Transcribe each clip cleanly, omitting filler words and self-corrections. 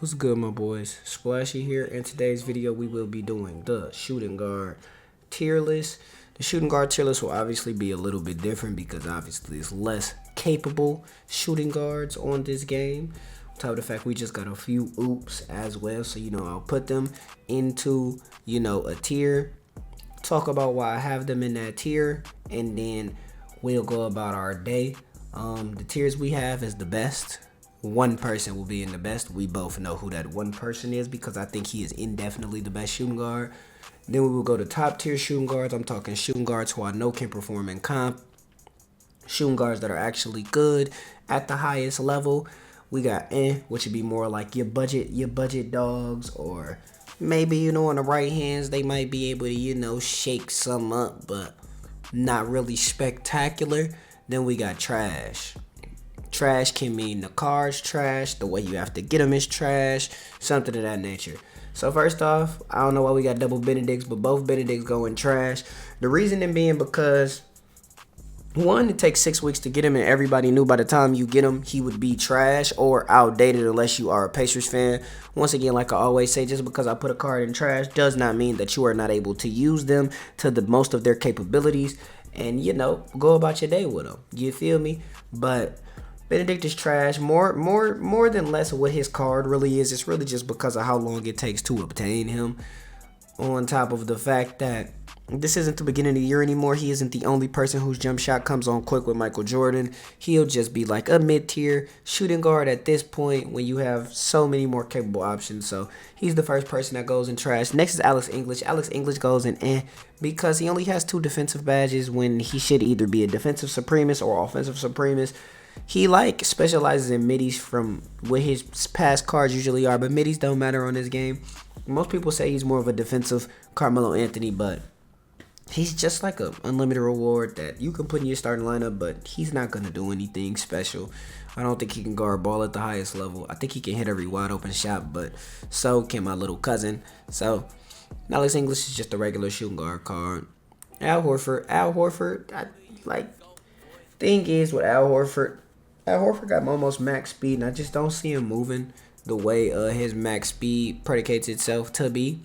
What's good, my boys? Splashy here. In today's video, we will be doing the shooting guard tier list. The shooting guard tier list will obviously be a little bit different because obviously it's less capable shooting guards on this game. On top of the fact we just got a few oops as well, so I'll put them into a tier. Talk about why I have them in that tier, and then we'll go about our day. The tiers we have is the best. One person will be in the best. We both know who that one person is because I think he is indefinitely the best shooting guard. Then we will go to top tier shooting guards. I'm talking shooting guards who I know can perform in comp. Shooting guards that are actually good at the highest level. We got which would be more like your budget dogs, or maybe on the right hands they might be able to shake some up, but not really spectacular. Then we got trash. Trash can mean the car's trash, the way you have to get them is trash, something of that nature. So first off, I don't know why we got double Benedicts, but both Benedicts go in trash. The reasoning being because, one, it takes 6 weeks to get him, and everybody knew by the time you get him, he would be trash or outdated unless you are a Pacers fan. Once again, like I always say, just because I put a card in trash does not mean that you are not able to use them to the most of their capabilities and, go about your day with them. You feel me? But Benedict is trash. More than less of what his card really is. It's really just because of how long it takes to obtain him. On top of the fact that this isn't the beginning of the year anymore. He isn't the only person whose jump shot comes on quick with Michael Jordan. He'll just be like a mid-tier shooting guard at this point when you have so many more capable options. So he's the first person that goes in trash. Next is Alex English. Alex English goes in because he only has 2 defensive badges when he should either be a defensive supremacist or offensive supremacist. He specializes in middies from what his past cards usually are, but middies don't matter on this game. Most people say he's more of a defensive Carmelo Anthony, but he's just like a unlimited reward that you can put in your starting lineup, but he's not going to do anything special. I don't think he can guard ball at the highest level. I think he can hit every wide open shot, but so can my little cousin. So Alex English is just a regular shooting guard card. Al Horford, thing is with Al Horford got almost max speed, and I just don't see him moving the way his max speed predicates itself to be.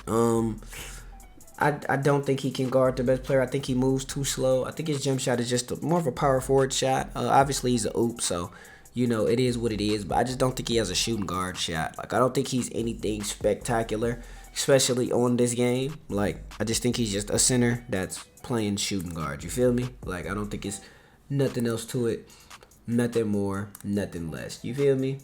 I don't think he can guard the best player. I think he moves too slow. I think his jump shot is just more of a power forward shot. Obviously, he's a oop, so, it is what it is. But I just don't think he has a shooting guard shot. Like, I don't think he's anything spectacular, especially on this game. Like, I just think he's just a center that's playing shooting guard. You feel me? Like, I don't think it's nothing else to it. Nothing more, nothing less. You feel me?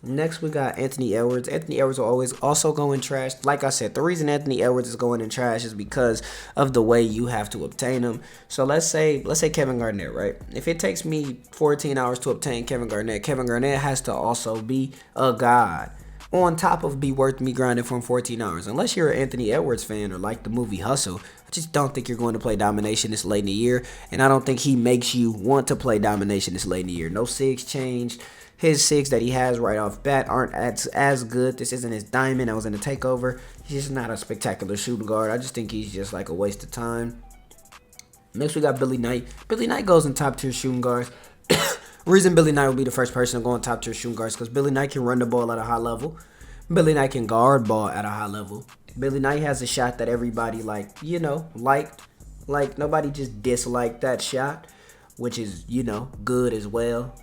Next we got Anthony Edwards. Anthony Edwards will always also go in trash. Like I said, the reason Anthony Edwards is going in trash is because of the way you have to obtain him. So let's say Kevin Garnett, right? If it takes me 14 hours to obtain Kevin Garnett has to also be a god. On top of be worth me grinding for 14 hours. Unless you're an Anthony Edwards fan or like the movie Hustle, I just don't think you're going to play domination this late in the year. And I don't think he makes you want to play domination this late in the year. No SIGs changed. His SIGs that he has right off bat aren't as good. This isn't his diamond that was in the takeover. He's just not a spectacular shooting guard. I just think he's just like a waste of time. Next we got Billy Knight. Billy Knight goes in top tier shooting guards. Reason Billy Knight will be the first person to go in top tier shooting guards because Billy Knight can run the ball at a high level. Billy Knight can guard ball at a high level. Billy Knight has a shot that everybody liked. Like nobody just disliked that shot, which is, good as well.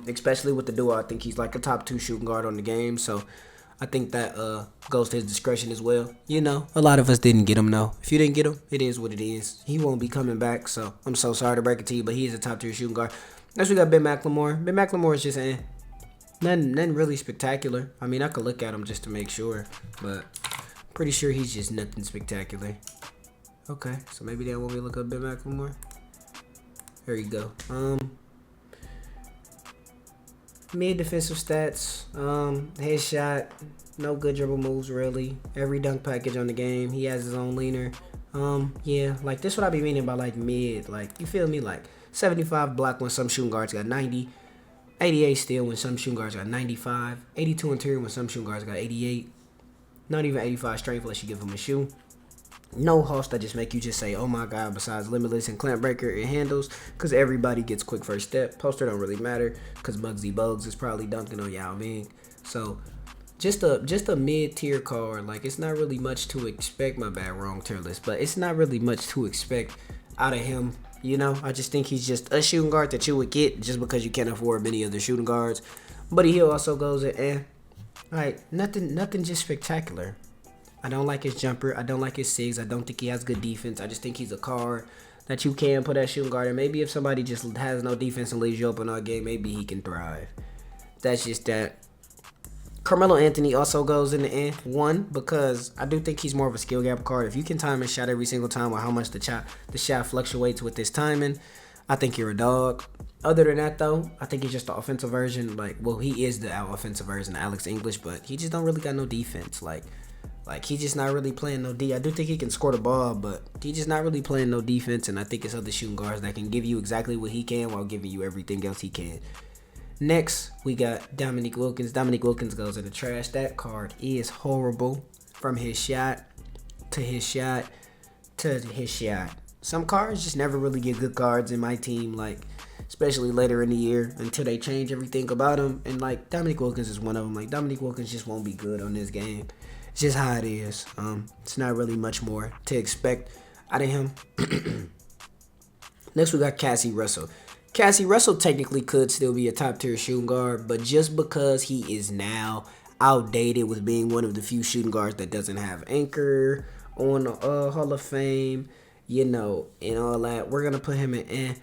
Especially with the duo, I think he's like a top 2 shooting guard on the game. So I think that goes to his discretion as well. A lot of us didn't get him though. If you didn't get him, it is what it is. He won't be coming back. So I'm so sorry to break it to you, but he is a top 2 shooting guard. Next we got Ben McLemore. Ben McLemore is just nothing really spectacular. I mean, I could look at him just to make sure, but pretty sure he's just nothing spectacular. Okay, so maybe that won't be look up Ben McLemore. There you go. Mid defensive stats, headshot, no good dribble moves really. Every dunk package on the game. He has his own leaner. Yeah, like this what I be meaning by like mid. Like, you feel me? Like 75 block when some shooting guards got 90. 88 steal when some shooting guards got 95. 82 interior when some shooting guards got 88. Not even 85 strength unless you give him a shoe. No host that just make you just say, oh my god, besides Limitless and Clamp Breaker, it handles, because everybody gets quick first step. Poster don't really matter, because Muggsy Bogues is probably dunking on Yao Ming. So, just a mid-tier card. Like, it's not really much to expect. My bad, wrong tier list. But it's not really much to expect out of him. You know, I just think he's just a shooting guard that you would get just because you can't afford many other shooting guards. Buddy Hield also goes in, like, nothing just spectacular. I don't like his jumper. I don't like his SIGs. I don't think he has good defense. I just think he's a card that you can put at shooting guard. And maybe if somebody just has no defense and leaves you open all game, maybe he can thrive. That's just that. Carmelo Anthony also goes in the end. One, because I do think he's more of a skill gap card. If you can time his shot every single time or how much the shot fluctuates with his timing, I think you're a dog. Other than that, though, I think he's just the offensive version. Like, well, he is the offensive version of Alex English, but he just don't really got no defense. Like he's just not really playing no D. I do think he can score the ball, but he's just not really playing no defense. And I think it's other shooting guards that can give you exactly what he can while giving you everything else he can. Next, we got Dominique Wilkins. Dominique Wilkins goes in the trash. That card is horrible. From his shot to his shot to his shot. Some cards just never really get good cards in my team, like, especially later in the year until they change everything about him. And, like, Dominique Wilkins is one of them. Like, Dominique Wilkins just won't be good on this game. It's just how it is. It's not really much more to expect out of him. Next, we got Cassie Russell. Cassie Russell technically could still be a top tier shooting guard, but just because he is now outdated with being one of the few shooting guards that doesn't have anchor on the Hall of Fame, you know, and all that, we're gonna put him in.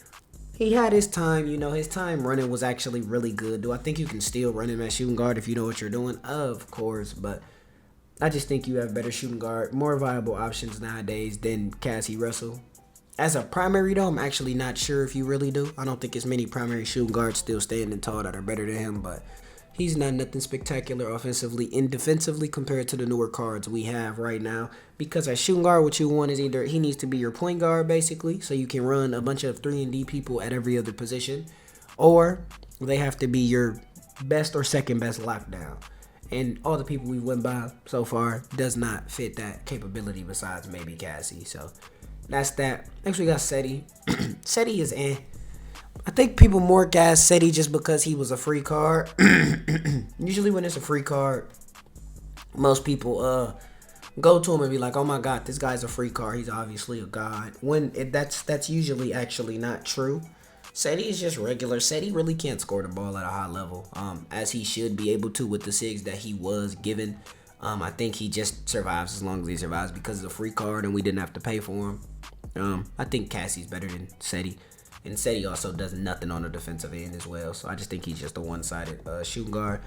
He had his time, you know, his time running was actually really good. Do I think you can still run him at shooting guard if you know what you're doing? Of course, but I just think you have better shooting guard, more viable options nowadays than Cassie Russell. As a primary, though, I'm actually not sure if you really do. I don't think as many primary shooting guards still standing tall that are better than him, but he's not nothing spectacular offensively and defensively compared to the newer cards we have right now. Because as shooting guard, what you want is either he needs to be your point guard, basically, so you can run a bunch of 3-and-D people at every other position, or they have to be your best or second best lockdown. And all the people we went by so far does not fit that capability besides maybe Cassie, so that's that. Next, we got Seti. Seti is I think people more gas Seti just because he was a free card. Usually when it's a free card, most people go to him and be like, oh my god, this guy's a free card. He's obviously a god. That's usually actually not true. Seti is just regular. Seti really can't score the ball at a high level, as he should be able to with the SIGs that he was given. I think he just survives as long as he survives because it's a free card and we didn't have to pay for him. I think Cassie's better than Seti. And Seti also does nothing on the defensive end as well. So I just think he's just a one-sided shooting guard.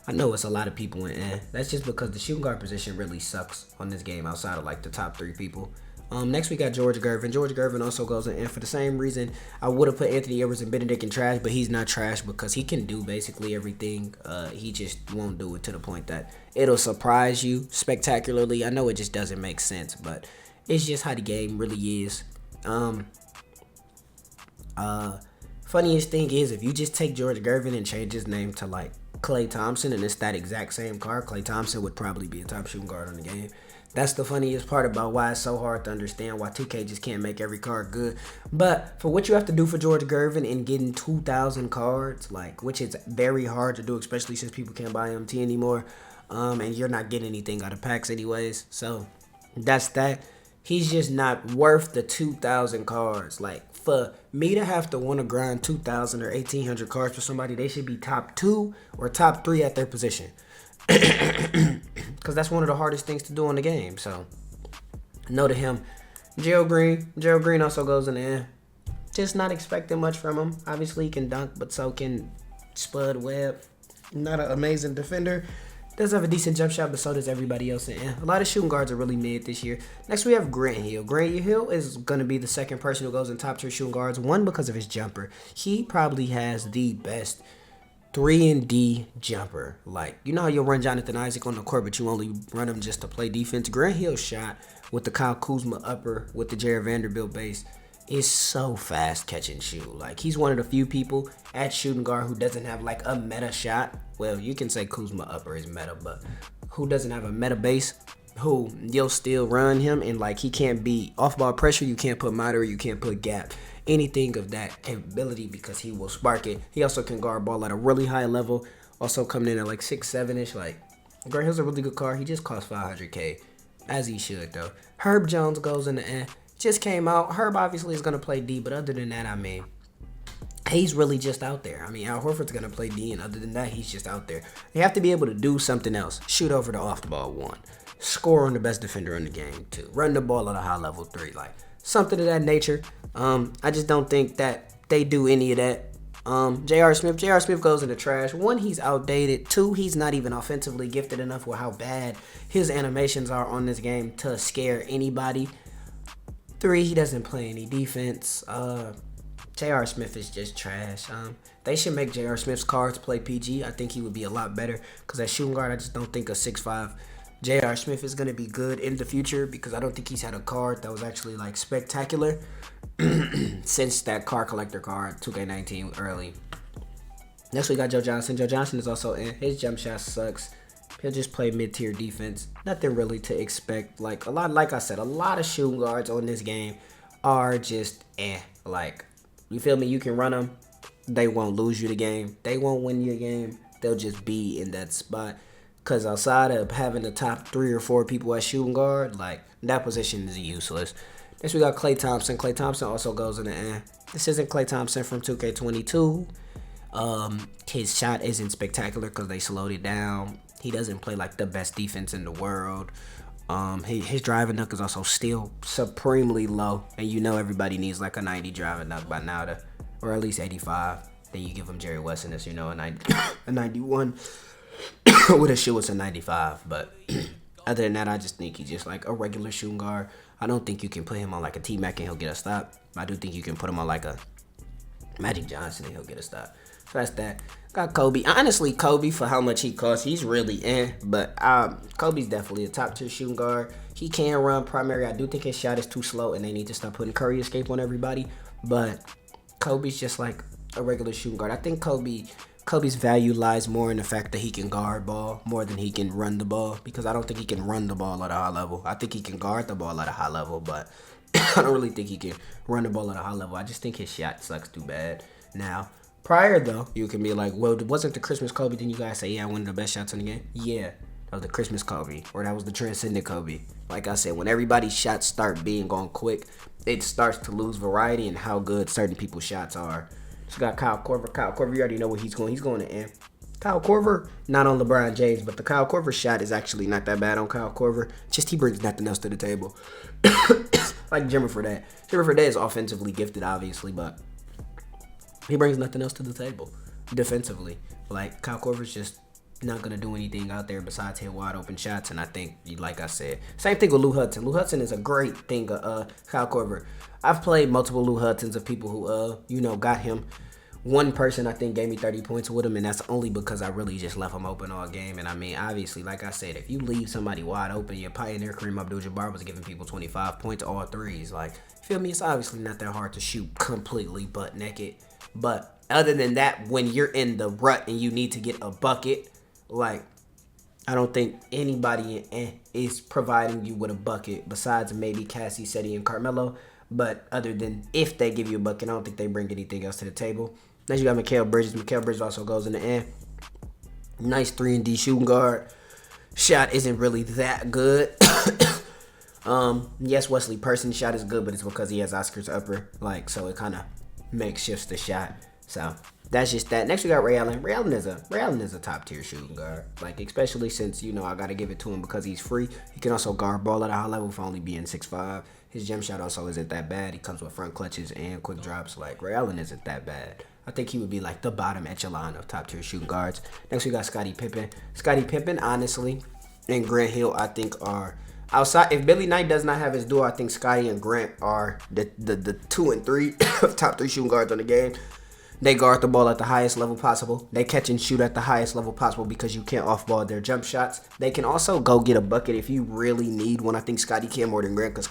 I know it's a lot of people in That's just because the shooting guard position really sucks on this game outside of like the top 3 people. Next we got George Gervin. George Gervin also goes in for the same reason I would have put Anthony Edwards and Benedict in trash, but he's not trash because he can do basically everything. He just won't do it to the point that it'll surprise you spectacularly. I know it just doesn't make sense, but it's just how the game really is. Funniest thing is if you just take George Gervin and change his name to like Klay Thompson and it's that exact same card, Klay Thompson would probably be a top shooting guard on the game. That's the funniest part about why it's so hard to understand why 2K just can't make every card good. But for what you have to do for George Gervin and getting 2,000 cards, like, which is very hard to do, especially since people can't buy MT anymore, and you're not getting anything out of packs anyways. So that's that. He's just not worth the 2,000 cards. Like, for me to have to want to grind 2,000 or 1,800 cards for somebody, they should be top 2 or top 3 at their position. Because that's one of the hardest things to do in the game. So, no to him. Gerald Green. Gerald Green also goes in there. Just not expecting much from him. Obviously, he can dunk, but so can Spud Webb. Not an amazing defender. Does have a decent jump shot, but so does everybody else in. A lot of shooting guards are really mid this year. Next, we have Grant Hill. Grant Hill is going to be the second person who goes in top tier shooting guards. One, because of his jumper. He probably has the best 3-and-D jumper. Like, you know how you'll run Jonathan Isaac on the court, but you only run him just to play defense? Grant Hill shot with the Kyle Kuzma upper with the Jared Vanderbilt base is so fast catch and shoot. Like, he's one of the few people at shooting guard who doesn't have like a meta shot. Well, you can say Kuzma upper is meta, but who doesn't have a meta base, who you'll still run him, and like he can't be off ball pressure. You can't put moderate, you can't put gap, anything of that capability because he will spark it. He also can guard ball at a really high level. Also coming in at like 6'7" ish. Like Grant Hill's a really good card. He just costs 500K, as he should though. Herb Jones goes in the end. Just came out. Herb obviously is gonna play D, but other than that, I mean, he's really just out there. I mean, Al Horford's going to play D, and other than that, he's just out there. You have to be able to do something else. Shoot over the off the ball 1. Score on the best defender in the game 2. Run the ball at a high level 3. Like, something of that nature. I just don't think that they do any of that. J.R. Smith goes in the trash. 1, he's outdated. 2, he's not even offensively gifted enough with how bad his animations are on this game to scare anybody. 3, he doesn't play any defense. J.R. Smith is just trash. They should make J.R. Smith's cards play PG. I think he would be a lot better because at shooting guard, I just don't think a 6'5" J.R. Smith is going to be good in the future because I don't think he's had a card that was actually like spectacular since that card collector card, 2K19 early. Next we got Joe Johnson. Joe Johnson is also in. His jump shot sucks. He'll just play mid-tier defense. Nothing really to expect. Like I said, a lot of shooting guards on this game are just like, you feel me? You can run them. They won't lose you the game. They won't win you a game. They'll just be in that spot. Because outside of having the top 3 or 4 people at shooting guard, like, that position is useless. Next, we got Klay Thompson. Klay Thompson also goes in the end. This isn't Klay Thompson from 2K22. His shot isn't spectacular because they slowed it down. He doesn't play, like, the best defense in the world. His driving dunk is also still supremely low. And you know everybody needs, like, a 90 driving dunk by now, or at least 85. Then you give him Jerry West and this, you know, a 91. With a shoe, it's a 95. But other than that, I just think he's just like a regular shooting guard. I don't think you can put him on like a T-Mac and he'll get a stop. I do think you can put him on like a Magic Johnson and he'll get a stop. So that's that. Got Kobe. Honestly, Kobe, for how much he costs, he's really in. But Kobe's definitely a top tier shooting guard. He can run primary. I do think his shot is too slow and they need to stop putting Curry escape on everybody. But Kobe's just like a regular shooting guard. I think Kobe's value lies more in the fact that he can guard ball more than he can run the ball, because I don't think he can run the ball at a high level. I think he can guard the ball at a high level, but I don't really think he can run the ball at a high level. I just think his shot sucks too bad. Now, prior though, you can be like, well, wasn't the Christmas Kobe? Then you guys say, yeah, one of the best shots in the game. Yeah, that was the Christmas Kobe, or that was the transcendent Kobe. Like I said, when everybody's shots start being on quick, it starts to lose variety in how good certain people's shots are. So got Kyle Korver. Kyle Korver, you already know where he's going. He's going to end. Kyle Korver, not on LeBron James, but the Kyle Korver shot is actually not that bad on Kyle Korver. Just he brings nothing else to the table. Like Jimmer Fredette. Jimmer Fredette is offensively gifted, obviously, but he brings nothing else to the table defensively. Like, Kyle Korver's just not going to do anything out there besides hit wide open shots. And I think, like I said, same thing with Lou Hudson. Lou Hudson is a great thing of Kyle Korver. I've played multiple Lou Hudsons of people who, got him. One person, I think, gave me 30 points with him, and that's only because I really just left him open all game. And, I mean, obviously, like I said, if you leave somebody wide open, your pioneer Kareem Abdul-Jabbar was giving people 25 points, all threes. Like, feel me? It's obviously not that hard to shoot completely butt naked. But other than that, when you're in the rut and you need to get a bucket, like, I don't think anybody is providing you with a bucket besides maybe Cassie, Seti, and Carmelo. But other than if they give you a bucket, I don't think they bring anything else to the table. Next, you got Mikal Bridges. Mikal Bridges also goes in the end. Nice 3-and-D shooting guard. Shot isn't really that good. Yes, Wesley Person's shot is good, but it's because he has Oscar's upper. Like, so it kind of makeshifts the shot. So that's just that. Next, we got Ray Allen. Ray Allen is a top-tier shooting guard. Like, especially since, I got to give it to him because he's free. He can also guard ball at a high level for only being 6'5". His jump shot also isn't that bad. He comes with front clutches and quick drops. Like, Ray Allen isn't that bad. I think he would be like the bottom echelon of top-tier shooting guards. Next, we got Scottie Pippen. Scottie Pippen, honestly, and Grant Hill, I think, are outside. If Billy Knight does not have his duo, I think Scottie and Grant are the 2 and 3 of top 3 shooting guards on the game. They guard the ball at the highest level possible. They catch and shoot at the highest level possible because you can't off-ball their jump shots. They can also go get a bucket if you really need one. I think Scottie can more than Grant because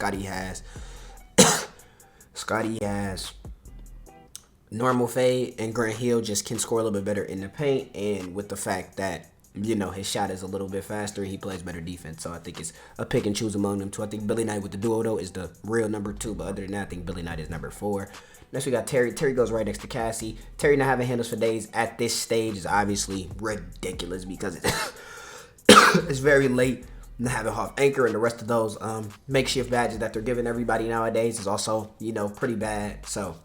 Scottie has normal fade, and Grant Hill just can score a little bit better in the paint. And with the fact that you know, his shot is a little bit faster and he plays better defense. So I think it's a pick and choose among them two. I think Billy Knight with the duo, though, is the real number 2. But other than that, I think Billy Knight is number 4. Next, we got Terry. Terry goes right next to Cassie. Terry not having handles for days at this stage is obviously ridiculous because it's very late. Not having half anchor and the rest of those makeshift badges that they're giving everybody nowadays is also, you know, pretty bad. So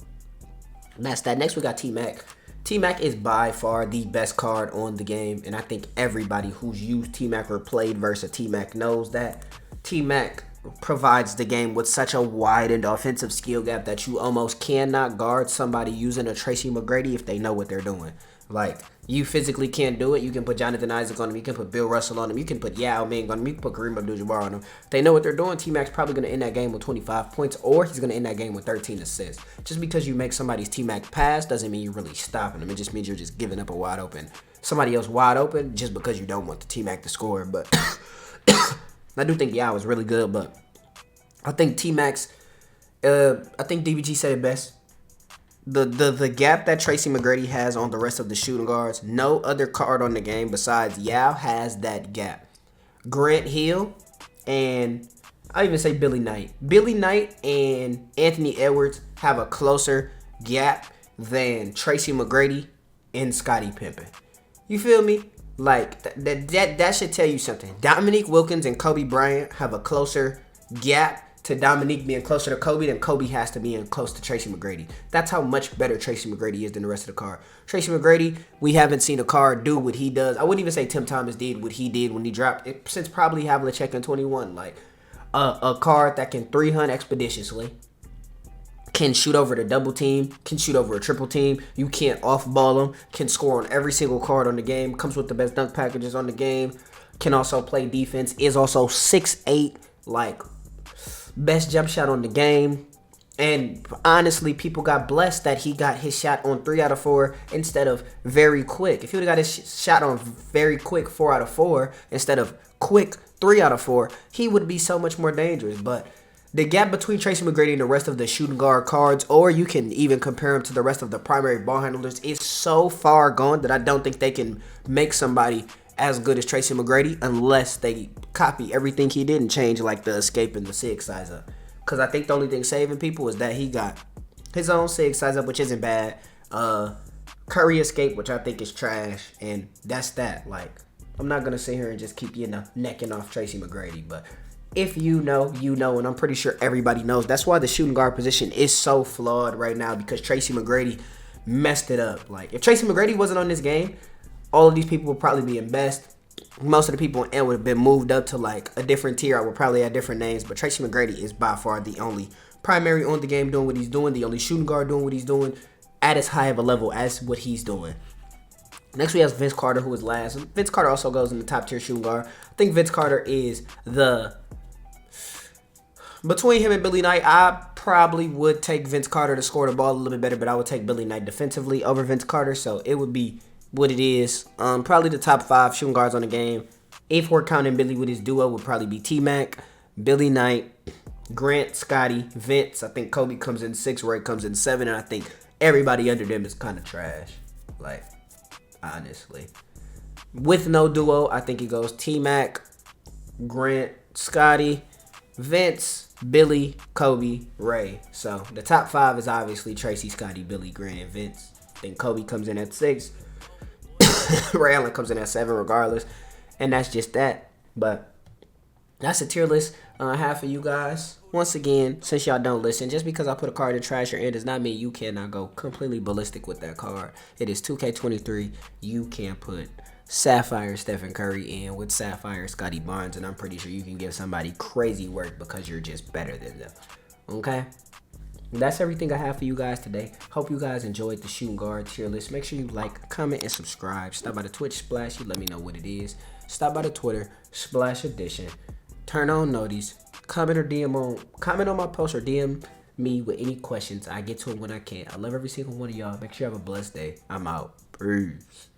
that's that. Next, we got T-Mac. T-Mac is by far the best card on the game, and I think everybody who's used T-Mac or played versus T-Mac knows that. T-Mac provides the game with such a widened offensive skill gap that you almost cannot guard somebody using a Tracy McGrady if they know what they're doing. Like, you physically can't do it. You can put Jonathan Isaac on him. You can put Bill Russell on him. You can put Yao Ming on him. You can put Kareem Abdul-Jabbar on him. If they know what they're doing, T-Mac's probably going to end that game with 25 points, or he's going to end that game with 13 assists. Just because you make somebody's T-Mac pass doesn't mean you're really stopping them. It just means you're just giving up a wide open. Somebody else wide open just because you don't want the T-Mac to score. But I do think Yao is really good, but I think T-Mac's, I think DBG said it best. The gap that Tracy McGrady has on the rest of the shooting guards, no other card on the game besides Yao has that gap. Grant Hill and I even say Billy Knight. Billy Knight and Anthony Edwards have a closer gap than Tracy McGrady and Scottie Pippen. You feel me? Like that should tell you something. Dominique Wilkins and Kobe Bryant have a closer gap to Dominique being closer to Kobe than Kobe has to be close to Tracy McGrady. That's how much better Tracy McGrady is than the rest of the card. Tracy McGrady, we haven't seen a card do what he does. I wouldn't even say Tim Thomas did what he did when he dropped it since probably Havlicek in 21. Like a card that can 300 expeditiously, can shoot over the double team, can shoot over a triple team. You can't off ball him, can score on every single card on the game, comes with the best dunk packages on the game, can also play defense, is also 6'8", like best jump shot on the game. And honestly, people got blessed that he got his shot on 3 out of 4 instead of very quick. If he would have got his shot on very quick 4 out of 4 instead of quick 3 out of 4, he would be so much more dangerous. But the gap between Tracy McGrady and the rest of the shooting guard cards, or you can even compare him to the rest of the primary ball handlers, is so far gone that I don't think they can make somebody as good as Tracy McGrady unless they copy everything he did and change like the escape and the SIG size up. Because I think the only thing saving people is that he got his own SIG size up, which isn't bad. Curry escape, which I think is trash, and that's that. Like, I'm not gonna sit here and just keep, you know, necking off Tracy McGrady, but if you know, you know, and I'm pretty sure everybody knows. That's why the shooting guard position is so flawed right now, because Tracy McGrady messed it up. Like, if Tracy McGrady wasn't on this game, all of these people would probably be in best. Most of the people in N would have been moved up to like a different tier. I would probably have different names, but Tracy McGrady is by far the only primary on the game doing what he's doing, the only shooting guard doing what he's doing at as high of a level as what he's doing. Next, we have Vince Carter, who is last. Vince Carter also goes in the top tier shooting guard. I think Vince Carter is between him and Billy Knight, I probably would take Vince Carter to score the ball a little bit better, but I would take Billy Knight defensively over Vince Carter, so it would be what it is. Probably the top 5 shooting guards on the game. If we're counting Billy with his duo, would probably be T-Mac, Billy Knight, Grant, Scotty, Vince. I think Kobe comes in 6, Ray comes in 7, and I think everybody under them is kind of trash. Like, honestly. With no duo, I think it goes T-Mac, Grant, Scotty, Vince, Billy, Kobe, Ray. So the top 5 is obviously Tracy, Scotty, Billy, Grant, and Vince. I think Kobe comes in at 6. Ray Allen comes in at 7 regardless. And that's just that. But that's a tier list I have for you guys. Once again, since y'all don't listen, just because I put a card in trash or in does not mean you cannot go completely ballistic with that card. It is 2K23. You can put Sapphire Stephen Curry in with Sapphire Scotty Barnes, and I'm pretty sure you can give somebody crazy work because you're just better than them. Okay? That's everything I have for you guys today. Hope you guys enjoyed the shooting guard tier list. Make sure you like, comment, and subscribe. Stop by the Twitch Splashy. Let me know what it is. Stop by the Twitter Splash Edition. Turn on noties. Comment on my post or DM me with any questions. I get to it when I can. I love every single one of y'all. Make sure you have a blessed day. I'm out. Peace.